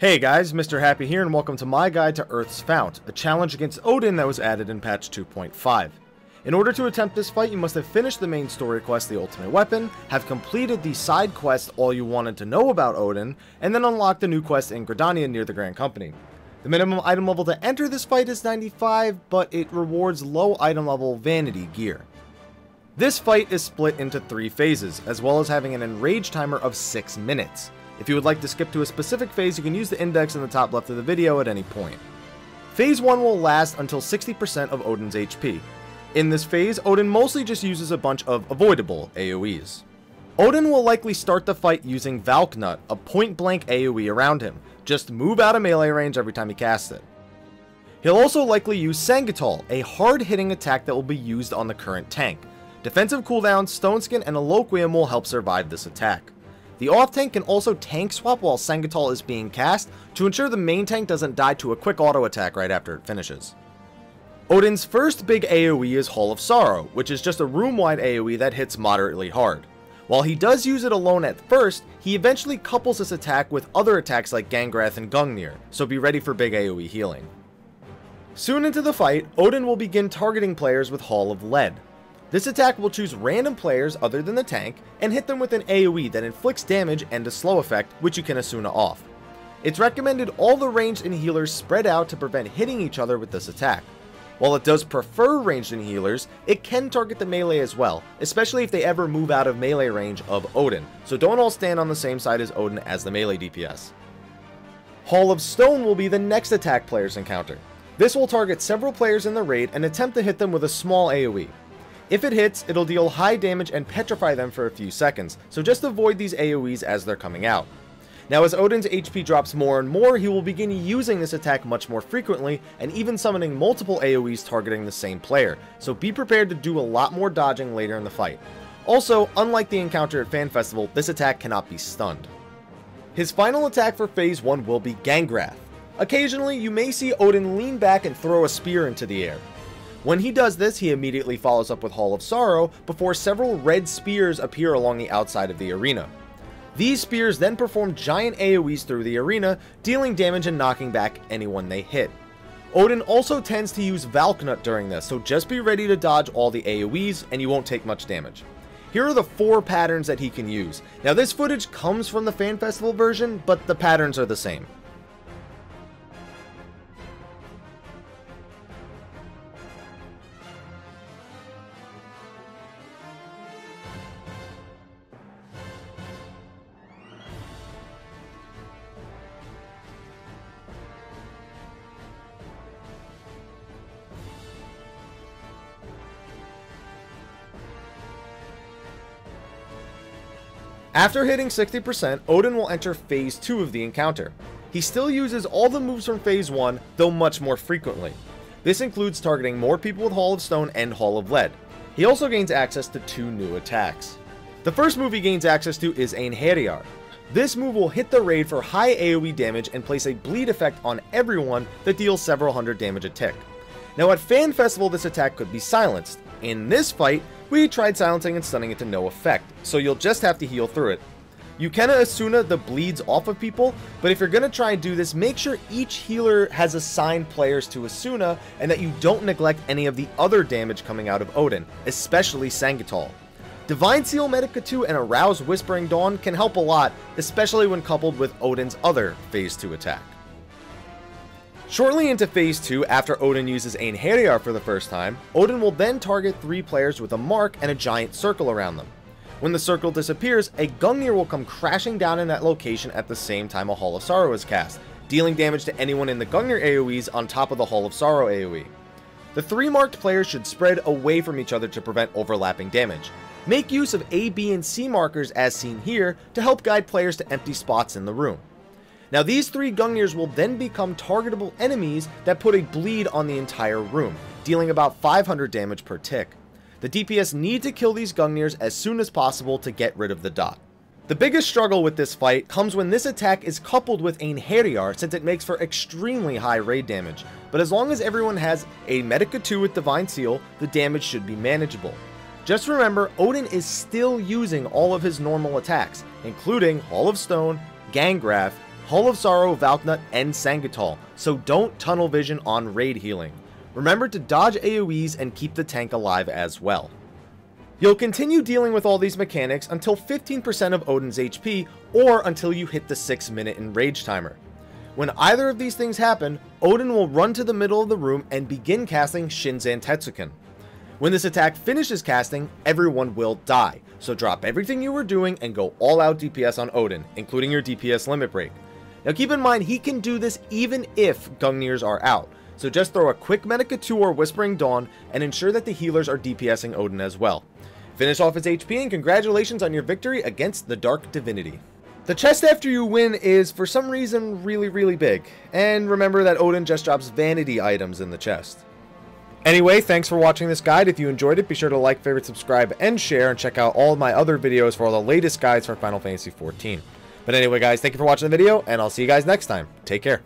Hey guys, Mr. Happy here and welcome to my guide to Urth's Fount, a challenge against Odin that was added in patch 2.5. In order to attempt this fight, you must have finished the main story quest, The Ultimate Weapon, have completed the side quest, All You Wanted to Know About Odin, and then unlock the new quest in Gridania near the Grand Company. The minimum item level to enter this fight is 95, but it rewards low item level vanity gear. This fight is split into 3 phases, as well as having an enrage timer of 6 minutes. If you would like to skip to a specific phase, you can use the index in the top left of the video at any point. Phase 1 will last until 60% of Odin's HP. In this phase, Odin mostly just uses a bunch of avoidable AoEs. Odin will likely start the fight using Valknut, a point-blank AoE around him. Just move out of melee range every time he casts it. He'll also likely use Sangital, a hard-hitting attack that will be used on the current tank. Defensive cooldown, Stone Skin, and Eloquium will help survive this attack. The off tank can also tank swap while Sangital is being cast to ensure the main tank doesn't die to a quick auto attack right after it finishes. Odin's first big AoE is Hall of Sorrow, which is just a room-wide AoE that hits moderately hard. While he does use it alone at first, he eventually couples this attack with other attacks like Gangrath and Gungnir, so be ready for big AoE healing. Soon into the fight, Odin will begin targeting players with Hall of Lead. This attack will choose random players other than the tank and hit them with an AoE that inflicts damage and a slow effect, which you can Asuna off. It's recommended all the ranged and healers spread out to prevent hitting each other with this attack. While it does prefer ranged and healers, it can target the melee as well, especially if they ever move out of melee range of Odin, so don't all stand on the same side as Odin as the melee DPS. Hall of Stone will be the next attack players encounter. This will target several players in the raid and attempt to hit them with a small AoE. If it hits, it'll deal high damage and petrify them for a few seconds, so just avoid these AoEs as they're coming out. Now as Odin's HP drops more and more, he will begin using this attack much more frequently, and even summoning multiple AoEs targeting the same player, so be prepared to do a lot more dodging later in the fight. Also, unlike the encounter at Fan Festival, this attack cannot be stunned. His final attack for Phase 1 will be Gangrath. Occasionally, you may see Odin lean back and throw a spear into the air. When he does this, he immediately follows up with Hall of Sorrow before several red spears appear along the outside of the arena. These spears then perform giant AoEs through the arena, dealing damage and knocking back anyone they hit. Odin also tends to use Valknut during this, so just be ready to dodge all the AoEs and you won't take much damage. Here are the 4 patterns that he can use. Now this footage comes from the Fan Festival version, but the patterns are the same. After hitting 60%, Odin will enter Phase 2 of the encounter. He still uses all the moves from Phase 1, though much more frequently. This includes targeting more people with Hall of Stone and Hall of Lead. He also gains access to 2 new attacks. The first move he gains access to is Einherjar. This move will hit the raid for high AoE damage and place a bleed effect on everyone that deals several hundred damage a tick. Now at Fan Festival this attack could be silenced. In this fight, we tried silencing and stunning it to no effect, so you'll just have to heal through it. You can Asuna the bleeds off of people, but if you're going to try and do this, make sure each healer has assigned players to Asuna and that you don't neglect any of the other damage coming out of Odin, especially Sangital. Divine Seal Medica 2 and Arouse Whispering Dawn can help a lot, especially when coupled with Odin's other Phase 2 attack. Shortly into Phase 2, after Odin uses Einherjar for the first time, Odin will then target 3 players with a mark and a giant circle around them. When the circle disappears, a Gungnir will come crashing down in that location at the same time a Hall of Sorrow is cast, dealing damage to anyone in the Gungnir AoEs on top of the Hall of Sorrow AoE. The 3 marked players should spread away from each other to prevent overlapping damage. Make use of A, B, and C markers as seen here to help guide players to empty spots in the room. Now these 3 Gungnirs will then become targetable enemies that put a bleed on the entire room, dealing about 500 damage per tick. The DPS need to kill these Gungnirs as soon as possible to get rid of the dot. The biggest struggle with this fight comes when this attack is coupled with Einherjar, since it makes for extremely high raid damage, but as long as everyone has a Medica 2 with Divine Seal, the damage should be manageable. Just remember, Odin is still using all of his normal attacks, including Hall of Stone, Gangrath, Hull of Sorrow, Valknut, and Sangatal, so don't tunnel vision on raid healing. Remember to dodge AoEs and keep the tank alive as well. You'll continue dealing with all these mechanics until 15% of Odin's HP, or until you hit the 6-minute enrage timer. When either of these things happen, Odin will run to the middle of the room and begin casting Shinzan Tetsuken. When this attack finishes casting, everyone will die, so drop everything you were doing and go all out DPS on Odin, including your DPS limit break. Now keep in mind he can do this even if Gungnir's are out, so just throw a quick Medica 2 or Whispering Dawn and ensure that the healers are DPSing Odin as well. Finish off his HP and congratulations on your victory against the Dark Divinity. The chest after you win is, for some reason, really big, and remember that Odin just drops vanity items in the chest. Anyway, thanks for watching this guide. If you enjoyed it, be sure to like, favorite, subscribe, and share, and check out all of my other videos for all the latest guides for Final Fantasy XIV. But anyway guys, thank you for watching the video, and I'll see you guys next time. Take care.